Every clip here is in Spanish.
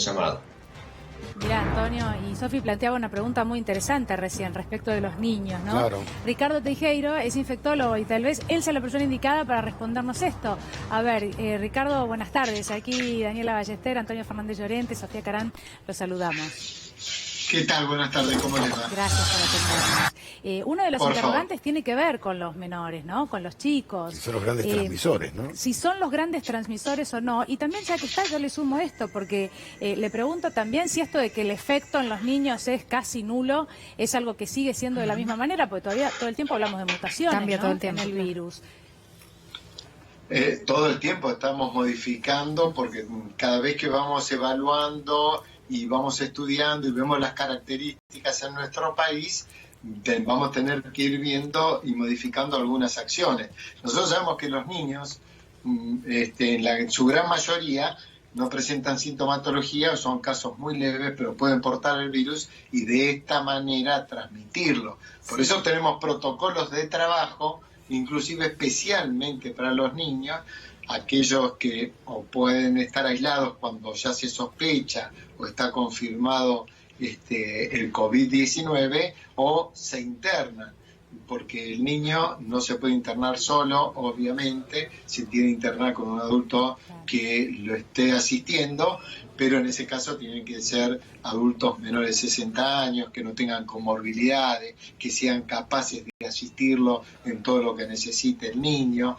llamado. Mirá, Antonio, y Sofi planteaba una pregunta muy interesante recién respecto de los niños, ¿no? Claro. Ricardo Teijeiro es infectólogo y tal vez él sea la persona indicada para respondernos esto. A ver, Ricardo, buenas tardes. Aquí Daniela Ballester, Antonio Fernández Llorente, Sofía Carán, los saludamos. ¿Qué tal? Buenas tardes, ¿cómo les va? Gracias por atendernos. Uno de los Por interrogantes favor. tiene que ver con los menores, ¿no? Con los chicos. Son los grandes transmisores, ¿no? Si son los grandes transmisores o no. Y también, ya que está, yo le sumo esto, porque le pregunto también si esto de que el efecto en los niños es casi nulo, es algo que sigue siendo de la misma manera, porque todavía todo el tiempo hablamos de mutaciones, Cambia, ¿no? todo el tiempo, En el virus. Todo el tiempo estamos modificando porque cada vez que vamos evaluando y vamos estudiando y vemos las características en nuestro país, vamos a tener que ir viendo y modificando algunas acciones. Nosotros sabemos que los niños, en su gran mayoría, no presentan sintomatología, son casos muy leves, pero pueden portar el virus y de esta manera transmitirlo. Por eso tenemos protocolos de trabajo, inclusive especialmente para los niños, aquellos que o pueden estar aislados cuando ya se sospecha o está confirmado el COVID-19 o se internan, porque el niño no se puede internar solo, obviamente, se tiene que internar con un adulto que lo esté asistiendo, pero en ese caso tienen que ser adultos menores de 60 años, que no tengan comorbilidades, que sean capaces de asistirlo en todo lo que necesite el niño.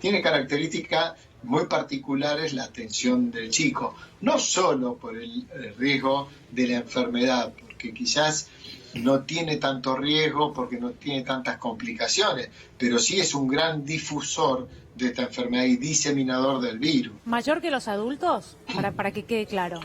Tiene características muy particulares la atención del chico, no solo por el riesgo de la enfermedad, porque quizás no tiene tanto riesgo porque no tiene tantas complicaciones, pero sí es un gran difusor de esta enfermedad y diseminador del virus. ¿Mayor que los adultos? Para que quede claro.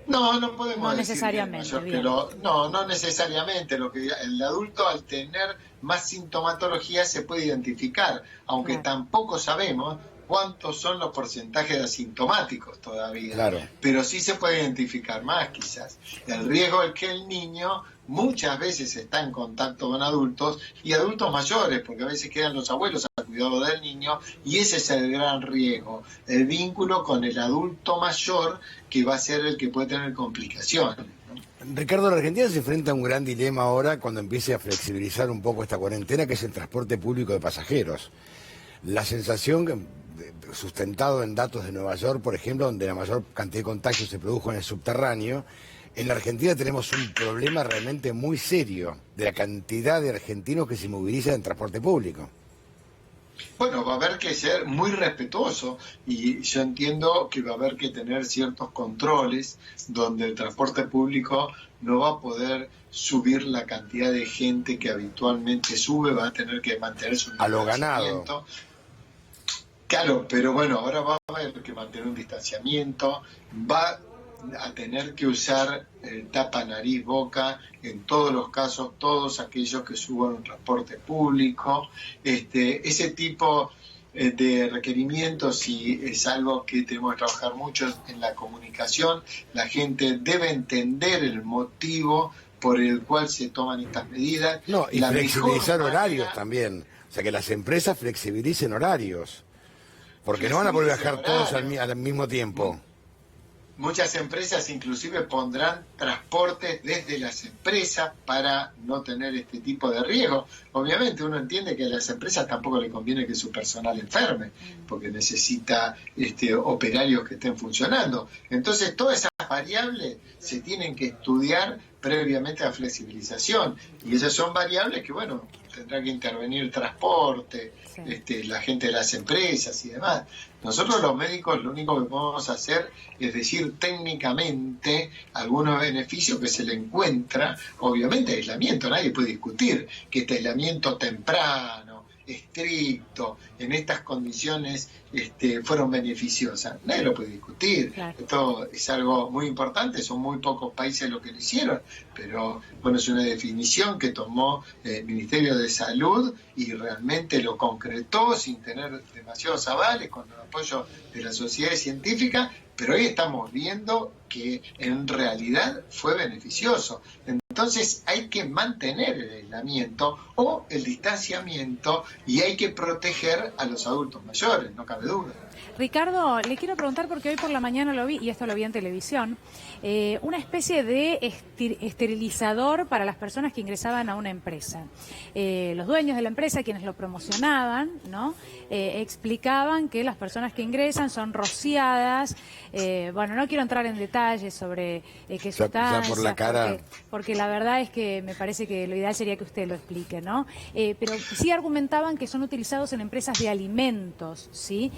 No podemos No decir necesariamente, que bien. no necesariamente. El adulto, al tener más sintomatología, se puede identificar, aunque Claro. tampoco sabemos cuántos son los porcentajes de asintomáticos todavía. Claro. Pero sí se puede identificar más, quizás. El riesgo es que el niño muchas veces está en contacto con adultos y adultos mayores, porque a veces quedan los abuelos al cuidado del niño, y ese es el gran riesgo, el vínculo con el adulto mayor, que va a ser el que puede tener complicaciones, ¿no? Ricardo, la Argentina se enfrenta a un gran dilema ahora cuando empiece a flexibilizar un poco esta cuarentena, que es el transporte público de pasajeros. La sensación, sustentado en datos de Nueva York, por ejemplo, donde la mayor cantidad de contagios se produjo en el subterráneo, en la Argentina tenemos un problema realmente muy serio de la cantidad de argentinos que se movilizan en transporte público. Bueno, va a haber que ser muy respetuoso y yo entiendo que va a haber que tener ciertos controles donde el transporte público no va a poder subir la cantidad de gente que habitualmente sube, va a tener que mantener su A lo distanciamiento. ganado. Claro, pero bueno, ahora va a haber que mantener un distanciamiento, va a tener que usar tapa nariz, boca, en todos los casos, todos aquellos que suban un transporte público. Ese tipo de requerimientos, si es algo que tenemos que trabajar mucho en la comunicación, la gente debe entender el motivo por el cual se toman estas medidas. No, y La flexibilizar mejor horarios manera- también. O sea, que las empresas flexibilicen horarios. Porque no van a poder viajar todos al mismo tiempo. Muchas empresas inclusive pondrán transportes desde las empresas para no tener este tipo de riesgo. Obviamente uno entiende que a las empresas tampoco le conviene que su personal enferme, porque necesita operarios que estén funcionando. Entonces todas esas variables se tienen que estudiar previamente a flexibilización. Y esas son variables que, bueno, tendrá que intervenir el transporte, Sí. la gente de las empresas y demás. Nosotros los médicos lo único que podemos hacer es decir técnicamente algunos beneficios que se le encuentra. Obviamente aislamiento, nadie puede discutir que este aislamiento temprano, estricto, en estas condiciones fueron beneficiosas. Nadie lo puede discutir. Claro. Esto es algo muy importante, son muy pocos países los que lo hicieron, pero bueno, es una definición que tomó el Ministerio de Salud y realmente lo concretó sin tener demasiados avales, con el apoyo de la sociedad científica, pero hoy estamos viendo que en realidad fue beneficioso. Entonces hay que mantener el aislamiento o el distanciamiento y hay que proteger a los adultos mayores, no cabe duda. Ricardo, le quiero preguntar porque hoy por la mañana lo vi, y esto lo vi en televisión, una especie de esterilizador para las personas que ingresaban a una empresa. Los dueños de la empresa, quienes lo promocionaban, ¿no? Explicaban que las personas que ingresan son rociadas. Bueno, no quiero entrar en detalles sobre qué sustancias, por la cara. porque la verdad es que me parece que lo ideal sería que usted lo explique, ¿no? Pero sí argumentaban que son utilizados en empresas de alimentos, ¿sí?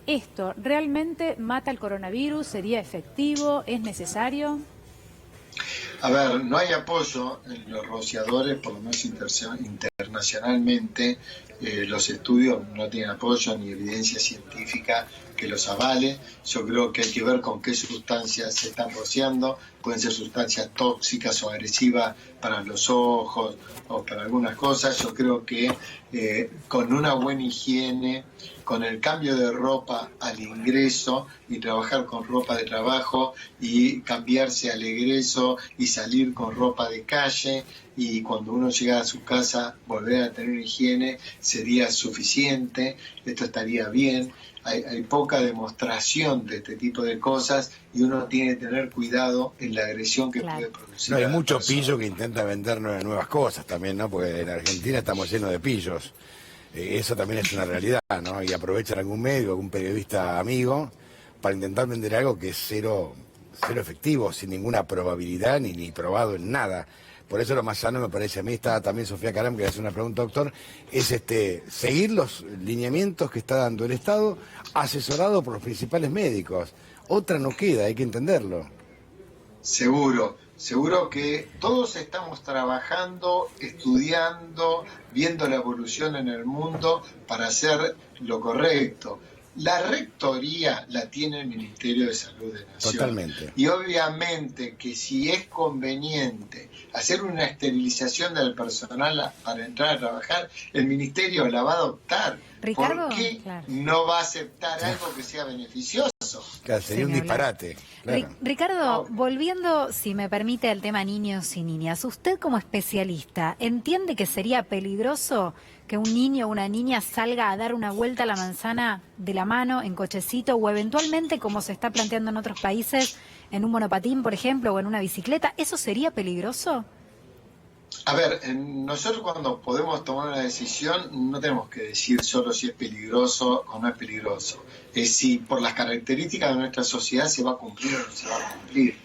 ¿Esto realmente mata el coronavirus? ¿Sería efectivo? ¿Es necesario? A ver, no hay apoyo en los rociadores, por lo menos internacionalmente. Los estudios no tienen apoyo ni evidencia científica que los avale. Yo creo que hay que ver con qué sustancias se están rociando. Pueden ser sustancias tóxicas o agresivas para los ojos o para algunas cosas. Yo creo que con una buena higiene, con el cambio de ropa al ingreso y trabajar con ropa de trabajo y cambiarse al egreso y salir con ropa de calle, y cuando uno llega a su casa volver a tener higiene sería suficiente. Esto estaría bien. Hay poca demostración de este tipo de cosas y uno tiene que tener cuidado en la agresión que puede producir. No, hay muchos pillos que intentan vender nuevas cosas también, ¿no? Porque en Argentina estamos llenos de pillos. Eso también es una realidad, ¿no? Y aprovechan algún medio, algún periodista amigo para intentar vender algo que es cero efectivo, sin ninguna probabilidad ni probado en nada. Por eso lo más sano, me parece a mí, está también Sofía Caram, que hace una pregunta, doctor, es seguir los lineamientos que está dando el Estado, asesorado por los principales médicos. Otra no queda, hay que entenderlo. Seguro que todos estamos trabajando, estudiando, viendo la evolución en el mundo para hacer lo correcto. La rectoría la tiene el Ministerio de Salud de Nación. Totalmente. Y obviamente que si es conveniente hacer una esterilización del personal para entrar a trabajar, el Ministerio la va a adoptar. Ricardo, ¿Por qué claro, no va a aceptar algo que sea beneficioso? Claro, sería un disparate. Claro. Ricardo, volviendo, si me permite, al tema niños y niñas, usted como especialista, ¿entiende que sería peligroso que un niño o una niña salga a dar una vuelta a la manzana de la mano en cochecito o eventualmente, como se está planteando en otros países, en un monopatín, por ejemplo, o en una bicicleta? ¿Eso sería peligroso? A ver, nosotros cuando podemos tomar una decisión no tenemos que decir solo si es peligroso o no es peligroso. Es si por las características de nuestra sociedad se va a cumplir o no se va a cumplir.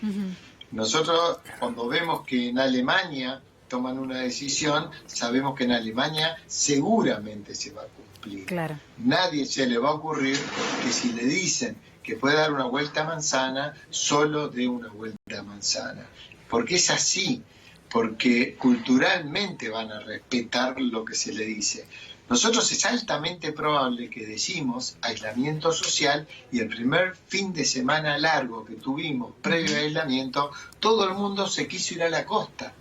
Nosotros cuando vemos que en Alemania toman una decisión, sabemos que en Alemania seguramente se va a cumplir. Claro. Nadie se le va a ocurrir que si le dicen que puede dar una vuelta a manzana, solo dé una vuelta a manzana. Porque es así. Porque culturalmente van a respetar lo que se le dice. Nosotros es altamente probable que decimos aislamiento social y el primer fin de semana largo que tuvimos previo al aislamiento, todo el mundo se quiso ir a la costa.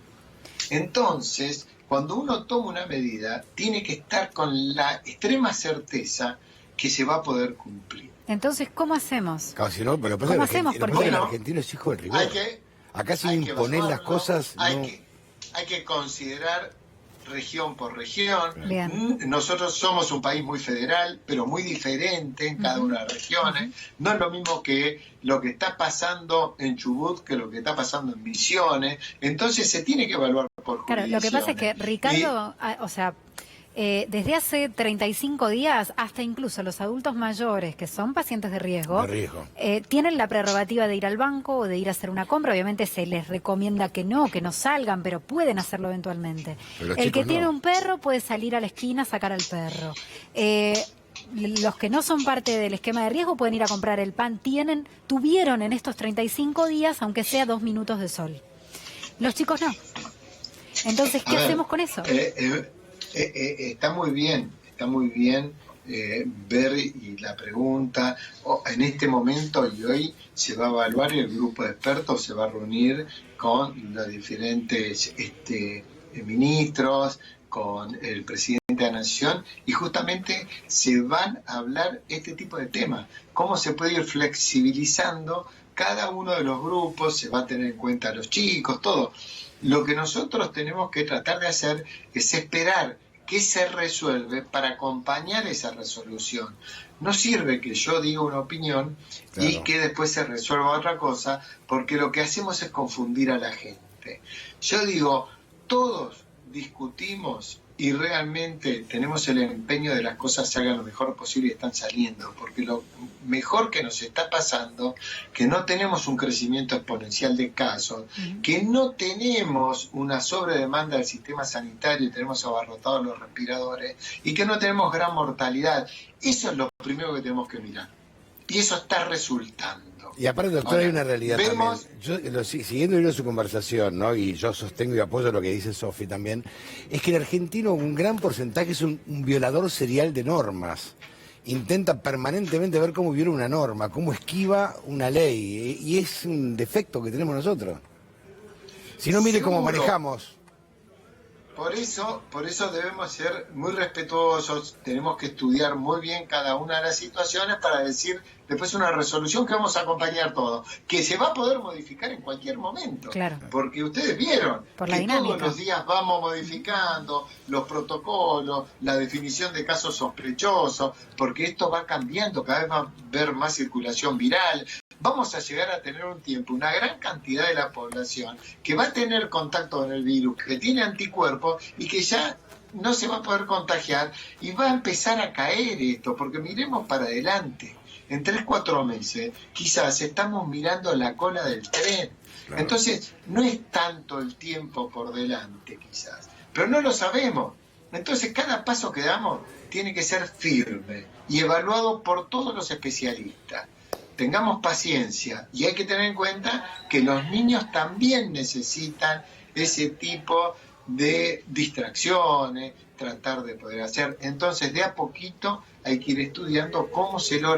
Entonces, cuando uno toma una medida, tiene que estar con la extrema certeza que se va a poder cumplir. Entonces, ¿cómo hacemos? Claro, si no, pero ¿Cómo hacemos? Porque el argentino es hijo del rigor. Acá sin imponer las cosas... Hay que considerar región por región. Bien. Nosotros somos un país muy federal, pero muy diferente en cada una de las regiones. No es lo mismo que lo que está pasando en Chubut que lo que está pasando en Misiones. Entonces se tiene que evaluar por Claro, lo que pasa es que Ricardo, desde hace 35 días, hasta incluso los adultos mayores, que son pacientes de riesgo, tienen la prerrogativa de ir al banco o de ir a hacer una compra. Obviamente se les recomienda que no salgan, pero pueden hacerlo eventualmente. El que tiene un perro puede salir a la esquina a sacar al perro. Los que no son parte del esquema de riesgo pueden ir a comprar el pan. Tuvieron en estos 35 días, aunque sea 2 minutos de sol. Los chicos no. Entonces, ¿qué hacemos con eso? Está muy bien ver y la pregunta. En este momento y hoy se va a evaluar y el grupo de expertos se va a reunir con los diferentes ministros, con el presidente de la Nación, y justamente se van a hablar este tipo de temas. Cómo se puede ir flexibilizando cada uno de los grupos, se va a tener en cuenta a los chicos, todo. Lo que nosotros tenemos que tratar de hacer es esperar qué se resuelve para acompañar esa resolución. No sirve que yo diga una opinión y que después se resuelva otra cosa, porque lo que hacemos es confundir a la gente. Yo digo, todos discutimos y realmente tenemos el empeño de las cosas se hagan lo mejor posible y están saliendo, porque lo mejor que nos está pasando, que no tenemos un crecimiento exponencial de casos, que no tenemos una sobredemanda del sistema sanitario y tenemos abarrotados los respiradores, y que no tenemos gran mortalidad. Eso es lo primero que tenemos que mirar. Y eso está resultando. Y aparte, doctor, ahora, hay una realidad también. Yo, siguiendo su conversación, ¿no? Y yo sostengo y apoyo lo que dice Sofi también, es que el argentino, un gran porcentaje, es un violador serial de normas. Intenta permanentemente ver cómo viola una norma, cómo esquiva una ley. Y es un defecto que tenemos nosotros. Si no, mire cómo manejamos. Por eso debemos ser muy respetuosos, tenemos que estudiar muy bien cada una de las situaciones para decir después una resolución que vamos a acompañar todo, que se va a poder modificar en cualquier momento, claro, porque ustedes vieron que todos los días vamos modificando los protocolos, la definición de casos sospechosos, porque esto va cambiando, cada vez va a haber más circulación viral. Vamos a llegar a tener un tiempo, una gran cantidad de la población que va a tener contacto con el virus, que tiene anticuerpos y que ya no se va a poder contagiar y va a empezar a caer esto, porque miremos para adelante. En 3-4 meses quizás estamos mirando la cola del tren. Claro. Entonces no es tanto el tiempo por delante quizás, pero no lo sabemos. Entonces cada paso que damos tiene que ser firme y evaluado por todos los especialistas. Tengamos paciencia y hay que tener en cuenta que los niños también necesitan ese tipo de distracciones, tratar de poder hacer. Entonces, de a poquito hay que ir estudiando cómo se logra